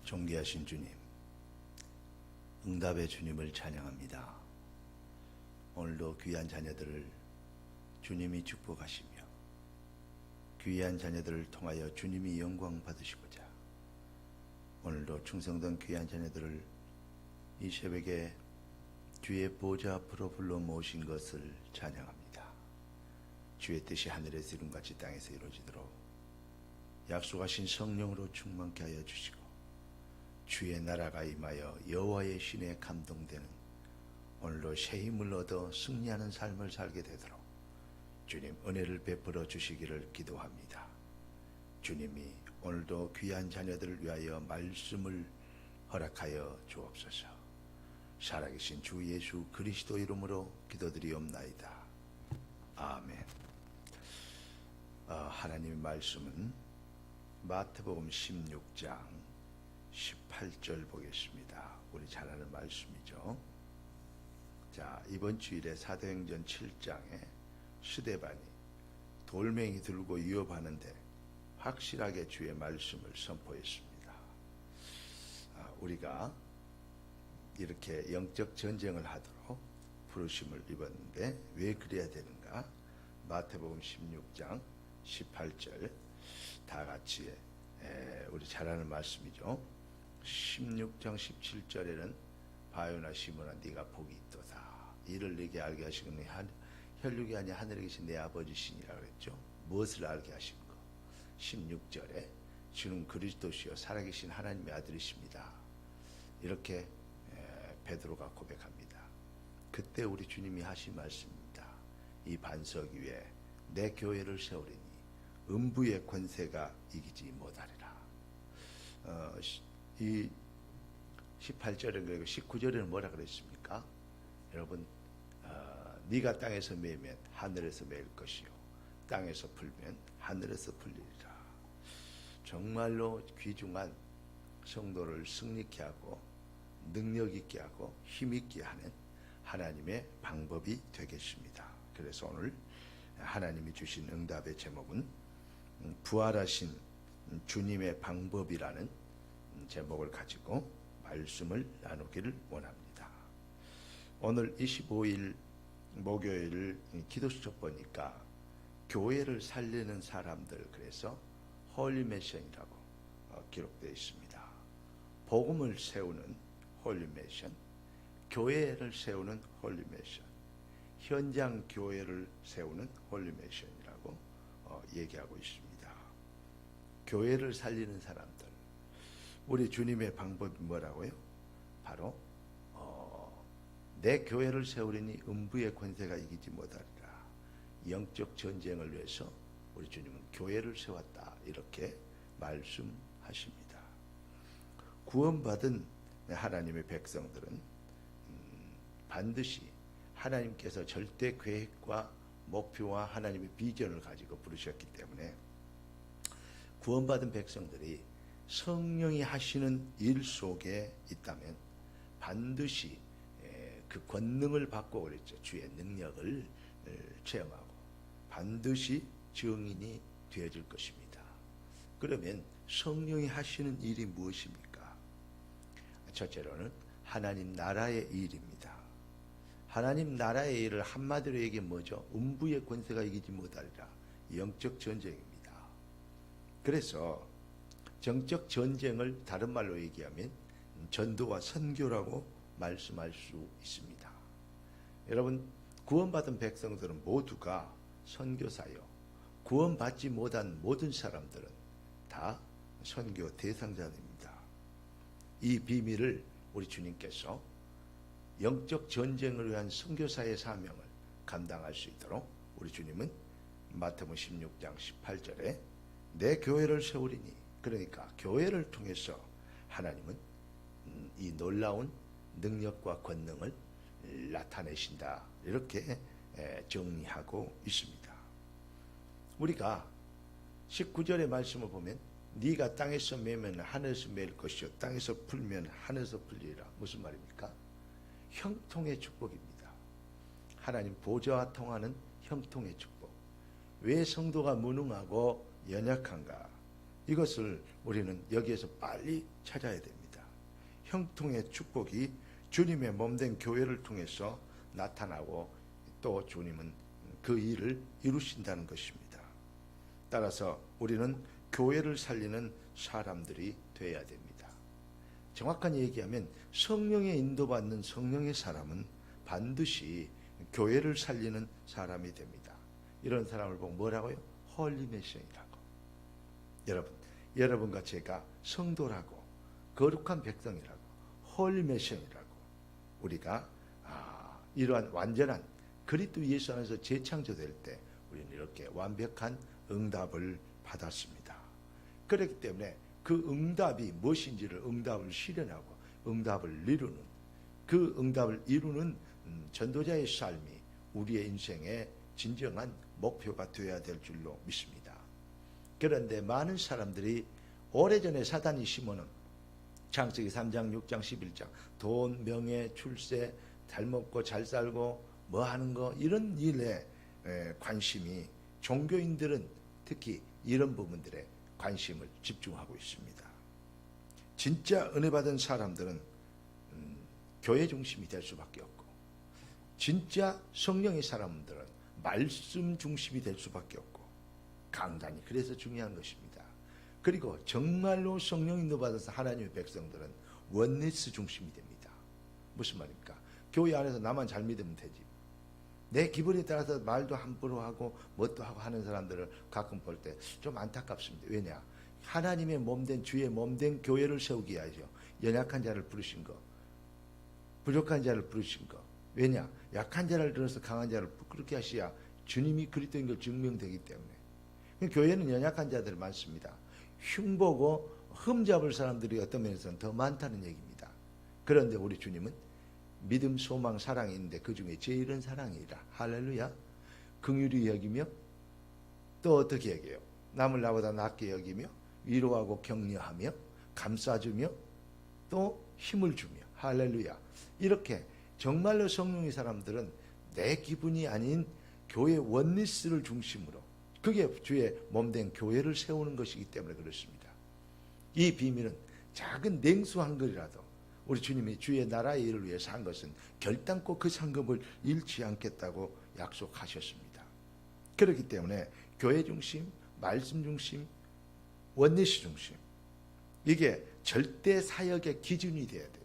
존귀하신 주님, 응답의 주님을 찬양합니다. 오늘도 귀한 자녀들을 주님이 축복하시며 귀한 자녀들을 통하여 주님이 영광 받으시고자 오늘도 충성된 귀한 자녀들을 이 새벽에 주의 보좌 앞으로 불러 모신 것을 찬양합니다. 주의 뜻이 하늘에서 이룬같이 땅에서 이루어지도록 약속하신 성령으로 충만케 하여 주시고 주의 나라가 임하여 여호와의 신에 감동되는 오늘도 새 힘을 얻어 승리하는 삶을 살게 되도록 주님 은혜를 베풀어 주시기를 기도합니다. 주님이 오늘도 귀한 자녀들을 위하여 말씀을 허락하여 주옵소서. 살아계신 주 예수 그리스도 이름으로 기도드리옵나이다. 아멘. 하나님의 말씀은 마태복음 16장 18절 보겠습니다. 우리 잘 아는 말씀이죠. 자, 이번 주일에 사도행전 7장에 스데반이 돌멩이 들고 위협하는데 확실하게 주의 말씀을 선포했습니다. 우리가 이렇게 영적 전쟁을 하도록 부르심을 입었는데 왜 그래야 되는가? 마태복음 16장 18절 다 같이 우리 잘 아는 말씀이죠. 16장 17절에는 바요나 시몬아 네가 복이 있도다. 이를 네게 알게 하시거니 혈육이 아니 하늘에 계신 내 아버지시니라고 했죠. 무엇을 알게 하신 거? 16절에 주는 그리스도시요 살아계신 하나님의 아들이십니다. 이렇게 베드로가 고백합니다. 그때 우리 주님이 하신 말씀입니다. 이 반석 위에 내 교회를 세우리니 음부의 권세가 이기지 못하리라. 이 18절에 그리고 19절에는 뭐라 그랬습니까? 여러분, 네가 땅에서 매면 하늘에서 매일 것이요 땅에서 풀면 하늘에서 풀리리라. 정말로 귀중한 성도를 승리케 하고 능력 있게 하고 힘 있게 하는 하나님의 방법이 되겠습니다. 그래서 오늘 하나님이 주신 응답의 제목은 부활하신 주님의 방법이라는 제목을 가지고 말씀을 나누기를 원합니다. 오늘 25일 목요일 기도수첩 보니까 교회를 살리는 사람들, 그래서 홀리메션이라고 기록되어 있습니다. 복음을 세우는 홀리메션, 교회를 세우는 홀리메션, 현장 교회를 세우는 홀리메션이라고 얘기하고 있습니다. 교회를 살리는 사람들, 우리 주님의 방법이 뭐라고요? 바로 내 교회를 세우리니 음부의 권세가 이기지 못하리라. 영적 전쟁을 위해서 우리 주님은 교회를 세웠다, 이렇게 말씀하십니다. 구원받은 하나님의 백성들은 반드시 하나님께서 절대 계획과 목표와 하나님의 비전을 가지고 부르셨기 때문에 구원받은 백성들이 성령이 하시는 일 속에 있다면 반드시 그 권능을 받고 그랬죠. 주의 능력을 체험하고 반드시 증인이 되어질 것입니다. 그러면 성령이 하시는 일이 무엇입니까? 첫째로는 하나님 나라의 일입니다. 하나님 나라의 일을 한마디로 얘기하면 뭐죠? 음부의 권세가 이기지 못하리라. 영적 전쟁입니다. 그래서 정적 전쟁을 다른 말로 얘기하면 전도와 선교라고 말씀할 수 있습니다. 여러분, 구원받은 백성들은 모두가 선교사요. 구원받지 못한 모든 사람들은 다 선교 대상자입니다. 이 비밀을 우리 주님께서 영적 전쟁을 위한 선교사의 사명을 감당할 수 있도록 우리 주님은 마태복음 16장 18절에 내 교회를 세우리니, 그러니까 교회를 통해서 하나님은 이 놀라운 능력과 권능을 나타내신다, 이렇게 정리하고 있습니다. 우리가 19절의 말씀을 보면 네가 땅에서 매면 하늘에서 매일 것이요 땅에서 풀면 하늘에서 풀리리라. 무슨 말입니까? 형통의 축복입니다. 하나님 보좌와 통하는 형통의 축복. 왜 성도가 무능하고 연약한가? 이것을 우리는 여기에서 빨리 찾아야 됩니다. 형통의 축복이 주님의 몸된 교회를 통해서 나타나고 또 주님은 그 일을 이루신다는 것입니다. 따라서 우리는 교회를 살리는 사람들이 되어야 됩니다. 정확하게 얘기하면 성령에 인도받는 성령의 사람은 반드시 교회를 살리는 사람이 됩니다. 이런 사람을 보고 뭐라고요? 홀리네션이라고. 여러분과 제가 성도라고, 거룩한 백성이라고, 홀리네션이라고, 우리가 이러한 완전한 그리스도 예수 안에서 재창조될 때 우리는 이렇게 완벽한 응답을 받았습니다. 그렇기 때문에 그 응답이 무엇인지를 응답을 실현하고 응답을 이루는, 그 응답을 이루는 전도자의 삶이 우리의 인생의 진정한 목표가 되어야 될 줄로 믿습니다. 그런데 많은 사람들이 오래전에 사단이 심어놓은 창세기 3장, 6장, 11장 돈, 명예, 출세, 잘 먹고 잘 살고 뭐 하는 거 이런 일에 관심이, 종교인들은 특히 이런 부분들에 관심을 집중하고 있습니다. 진짜 은혜 받은 사람들은 교회 중심이 될 수밖에 없고, 진짜 성령의 사람들은 말씀 중심이 될 수밖에 없고, 강단이 그래서 중요한 것입니다. 그리고 정말로 성령 인도 받아서 하나님의 백성들은 원리스 중심이 됩니다. 무슨 말입니까? 교회 안에서 나만 잘 믿으면 되지, 내 기분에 따라서 말도 함부로 하고 뭣도 하고 하는 사람들을 가끔 볼 때 좀 안타깝습니다. 왜냐? 하나님의 몸된, 주의 몸된 교회를 세우기 위하여 연약한 자를 부르신 거, 부족한 자를 부르신 거. 왜냐? 약한 자를 들어서 강한 자를 부끄럽게 하셔야 주님이 그리스도인 걸 증명되기 때문에. 교회는 연약한 자들이 많습니다. 흉보고 흠잡을 사람들이 어떤 면에서는 더 많다는 얘기입니다. 그런데 우리 주님은 믿음, 소망, 사랑이 있는데 그 중에 제일은 사랑이라. 할렐루야. 긍휼히 여기며 또 어떻게 여겨요? 남을 나보다 낫게 여기며 위로하고 격려하며 감싸주며 또 힘을 주며. 할렐루야. 이렇게 정말로 성령의 사람들은 내 기분이 아닌 교회 원리스를 중심으로, 그게 주의 몸된 교회를 세우는 것이기 때문에 그렇습니다. 이 비밀은 작은 냉수 한 그릇이라도 우리 주님이 주의 나라의 일을 위해서 한 것은 결단코 그 상급을 잃지 않겠다고 약속하셨습니다. 그렇기 때문에 교회 중심, 말씀 중심, 원리스 중심, 이게 절대 사역의 기준이 되어야 돼요.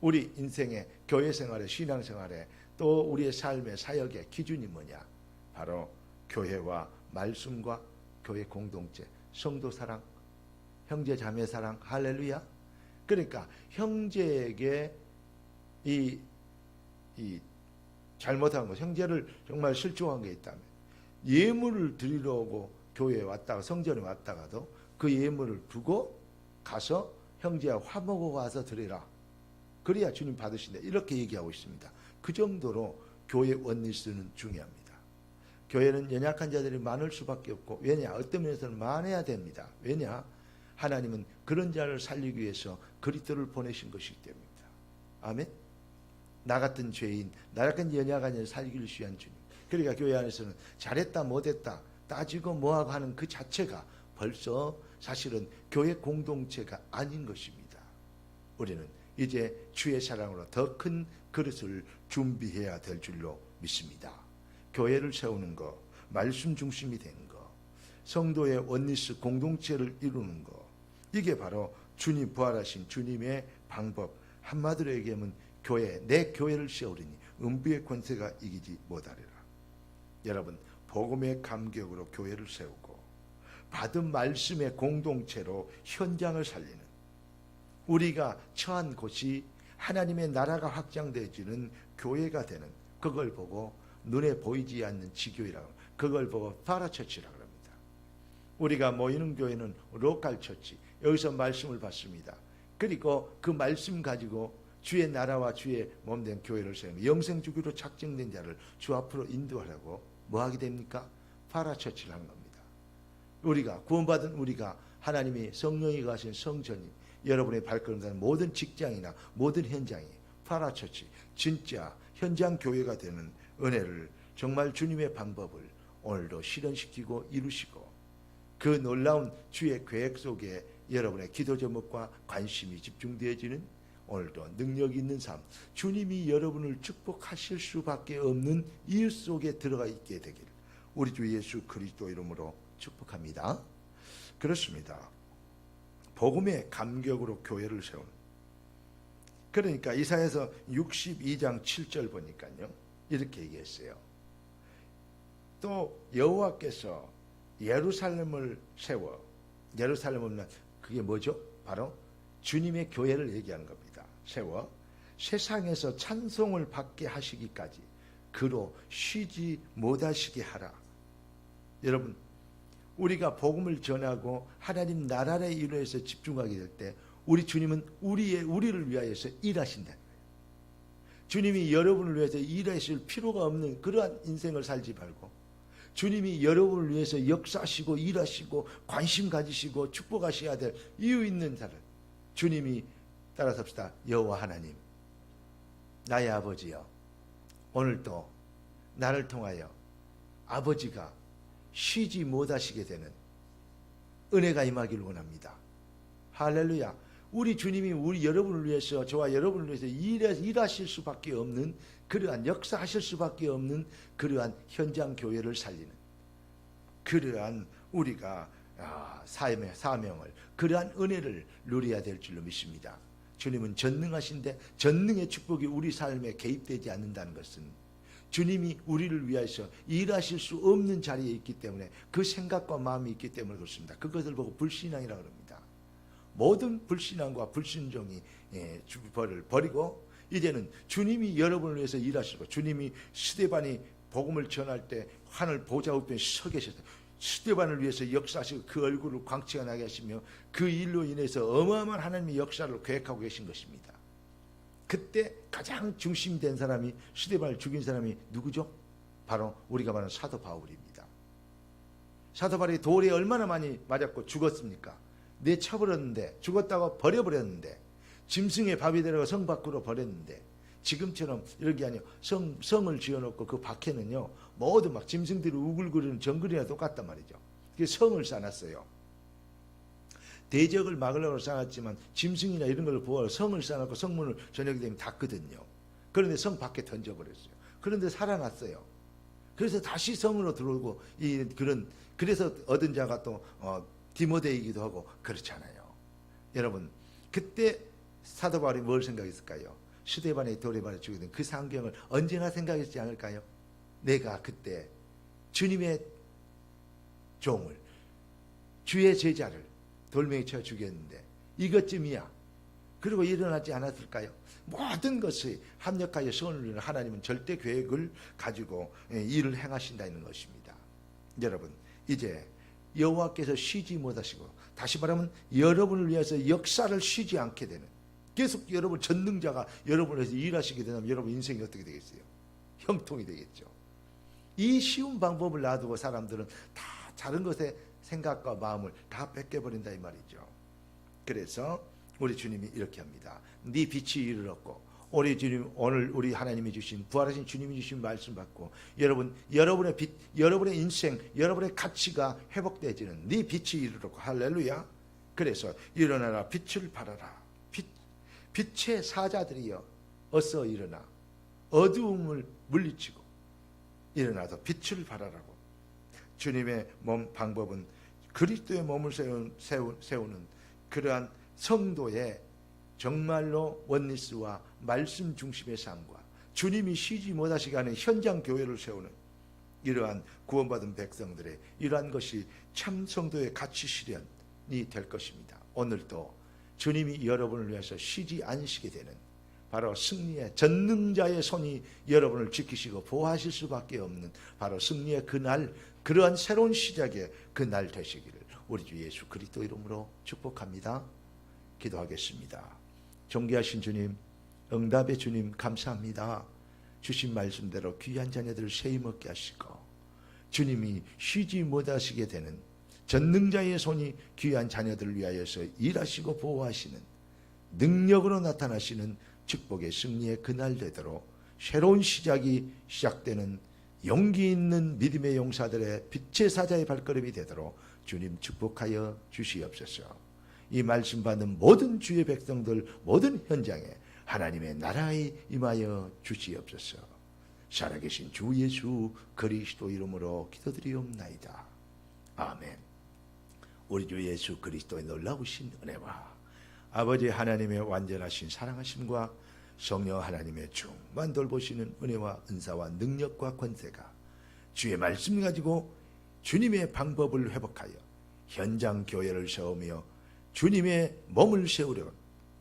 우리 인생의 교회 생활의 신앙 생활에 또 우리의 삶의 사역의 기준이 뭐냐? 바로 교회와 말씀과 교회 공동체, 성도 사랑, 형제 자매 사랑. 할렐루야. 그러니까 형제에게 이 잘못한 것, 형제를 정말 실종한 게 있다면 예물을 드리러 오고 교회에 왔다가, 성전에 왔다가도 그 예물을 두고 가서 형제와 화목하고 와서 드리라. 그래야 주님 받으신다. 이렇게 얘기하고 있습니다. 그 정도로 교회 원리스는 중요합니다. 교회는 연약한 자들이 많을 수밖에 없고, 왜냐? 어떤 면에서는 많아야 됩니다. 왜냐? 하나님은 그런 자를 살리기 위해서 그리스도를 보내신 것이기 때문입니다. 아멘. 나 같은 죄인, 나 같은 연약한 자를 살리기를 위한 주님. 그러니까 교회 안에서는 잘했다 못했다 따지고 뭐하고 하는 그 자체가 벌써 사실은 교회 공동체가 아닌 것입니다. 우리는 이제 주의 사랑으로 더 큰 그릇을 준비해야 될 줄로 믿습니다. 교회를 세우는 것, 말씀 중심이 된 것, 성도의 원리스 공동체를 이루는 것, 이게 바로 주님, 부활하신 주님의 방법. 한마디로 얘기하면 교회, 내 교회를 세우리니 음부의 권세가 이기지 못하리라. 여러분, 복음의 감격으로 교회를 세우고 받은 말씀의 공동체로 현장을 살리는, 우리가 처한 곳이 하나님의 나라가 확장되어지는 교회가 되는, 그걸 보고 눈에 보이지 않는 지교회라고, 그걸 보고 파라처치라고 합니다. 우리가 모이는 교회는 로컬 처치, 여기서 말씀을 받습니다. 그리고 그 말씀 가지고 주의 나라와 주의 몸된 교회를 세우며 영생주기로 작정된 자를 주 앞으로 인도하라고 뭐 하게 됩니까? 파라처치를 하는 겁니다. 우리가 구원받은, 우리가 하나님이 성령이 가신 성전이 여러분의 발걸음하는 모든 직장이나 모든 현장이 파라처치, 진짜 현장 교회가 되는 은혜를, 정말 주님의 방법을 오늘도 실현시키고 이루시고, 그 놀라운 주의 계획 속에 여러분의 기도 제목과 관심이 집중되어지는 오늘도 능력 있는 삶, 주님이 여러분을 축복하실 수밖에 없는 이유 속에 들어가 있게 되길 우리 주 예수 그리스도 이름으로 축복합니다. 그렇습니다. 복음의 감격으로 교회를 세우는, 그러니까 이사야서 62장 7절 보니까요 이렇게 얘기했어요. 또 여호와께서 예루살렘을 세워, 예루살렘은 그게 뭐죠? 바로 주님의 교회를 얘기하는 겁니다. 세워 세상에서 찬송을 받게 하시기까지 그로 쉬지 못하시게 하라. 여러분, 우리가 복음을 전하고 하나님 나라를 이루어서 집중하게 될 때 우리 주님은 우리를 위하여서 일하신다는 거예요. 주님이 여러분을 위해서 일하실 필요가 없는 그러한 인생을 살지 말고 주님이 여러분을 위해서 역사하시고 일하시고 관심 가지시고 축복하셔야 될 이유 있는 자를 주님이 따라섭시다. 여호와 하나님, 나의 아버지여, 오늘도 나를 통하여 아버지가 쉬지 못하시게 되는 은혜가 임하기를 원합니다. 할렐루야. 우리 주님이 우리 여러분을 위해서, 저와 여러분을 위해서 일하실 수밖에 없는 그러한, 역사하실 수밖에 없는 그러한 현장 교회를 살리는 그러한 우리가 사명을, 그러한 은혜를 누려야 될 줄로 믿습니다. 주님은 전능하신데 전능의 축복이 우리 삶에 개입되지 않는다는 것은 주님이 우리를 위해서 일하실 수 없는 자리에 있기 때문에, 그 생각과 마음이 있기 때문에 그렇습니다. 그것을 보고 불신앙이라고 합니다. 모든 불신앙과 불순종이 벌을 버리고 이제는 주님이 여러분을 위해서 일하시고, 주님이 스데반이 복음을 전할 때 하늘 보좌 우편에 서 계셔서 스데반을 위해서 역사하시고 그 얼굴을 광채가 나게 하시며 그 일로 인해서 어마어마한 하나님의 역사를 계획하고 계신 것입니다. 그때 가장 중심된 사람이, 스데반을 죽인 사람이 누구죠? 바로 우리가 말하는 사도 바울입니다. 사도 바울이 돌에 얼마나 많이 맞았고 죽었습니까? 내쳐버렸는데, 죽었다고 버려버렸는데, 짐승의 밥이 되라고 성 밖으로 버렸는데, 지금처럼 이렇게 아니요, 성을 지어놓고 그 밖에는요 모두 막 짐승들이 우글거리는 정글이나 똑같단 말이죠. 그래서 성을 쌓았어요. 대적을 막으려고 쌓았지만 짐승이나 이런 걸 보아 성을 쌓아놓고 성문을 저녁이 되면 닫거든요. 그런데 성 밖에 던져버렸어요. 그런데 살아났어요. 그래서 다시 성으로 들어오고, 그래서 얻은 자가 또 디모데이기도 하고 그렇잖아요. 여러분, 그때 사도 바울이 뭘 생각했을까요? 스데반의 돌에 발에 죽이던 그 상경을 언제나 생각했지 않을까요? 내가 그때 주님의 종을, 주의 제자를 돌멩이 쳐 죽였는데 이것쯤이야. 그리고 일어나지 않았을까요? 모든 것이 합력하여 선을 이루는 하나님은 절대 계획을 가지고 일을 행하신다는 것입니다. 여러분, 이제 여호와께서 쉬지 못하시고, 다시 말하면 여러분을 위해서 역사를 쉬지 않게 되는, 계속 여러분 전능자가 여러분을 위해서 일하시게 되면 여러분 인생이 어떻게 되겠어요? 형통이 되겠죠. 이 쉬운 방법을 놔두고 사람들은 다 다른 것에 생각과 마음을 다 뺏겨버린다 이 말이죠. 그래서 우리 주님이 이렇게 합니다. 네 빛이 이르렀고, 우리 주님, 오늘 우리 하나님이 주신, 부활하신 주님이 주신 말씀 받고 여러분의 빛, 여러분의 인생, 여러분의 가치가 회복되어지는 네 빛이 이르렀고, 할렐루야. 그래서 일어나라, 빛을 발하라. 빛의 사자들이여 어서 일어나 어두움을 물리치고 일어나서 빛을 발하라고. 주님의 몸 방법은 그리스도의 몸을 세우는 그러한 성도의 정말로 원리스와 말씀 중심의 삶과 주님이 쉬지 못하시게 하는 현장 교회를 세우는 이러한 구원받은 백성들의 이러한 것이 참 성도의 가치 실현이 될 것입니다. 오늘도 주님이 여러분을 위해서 쉬지 않으시게 되는 바로 승리의 전능자의 손이 여러분을 지키시고 보호하실 수밖에 없는 바로 승리의 그날, 그러한 새로운 시작의 그날 되시기를 우리 주 예수 그리스도 이름으로 축복합니다. 기도하겠습니다. 존귀하신 주님, 응답의 주님 감사합니다. 주신 말씀대로 귀한 자녀들을 세이 먹게 하시고 주님이 쉬지 못하시게 되는 전능자의 손이 귀한 자녀들을 위하여서 일하시고 보호하시는 능력으로 나타나시는 축복의 승리의 그날 되도록 새로운 시작이 시작되는 용기 있는 믿음의 용사들의 빛의 사자의 발걸음이 되도록 주님 축복하여 주시옵소서. 이 말씀 받는 모든 주의 백성들 모든 현장에 하나님의 나라에 임하여 주시옵소서. 살아계신 주 예수 그리스도 이름으로 기도드리옵나이다. 아멘. 우리 주 예수 그리스도의 놀라우신 은혜와 아버지 하나님의 완전하신 사랑하심과 성령 하나님의 충만 돌보시는 은혜와 은사와 능력과 권세가 주의 말씀 가지고 주님의 방법을 회복하여 현장 교회를 세우며 주님의 몸을 세우려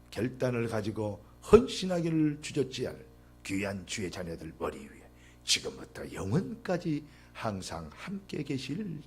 결단을 가지고 헌신하기를 주저지할 귀한 주의 자녀들 머리 위에 지금부터 영원까지 항상 함께 계실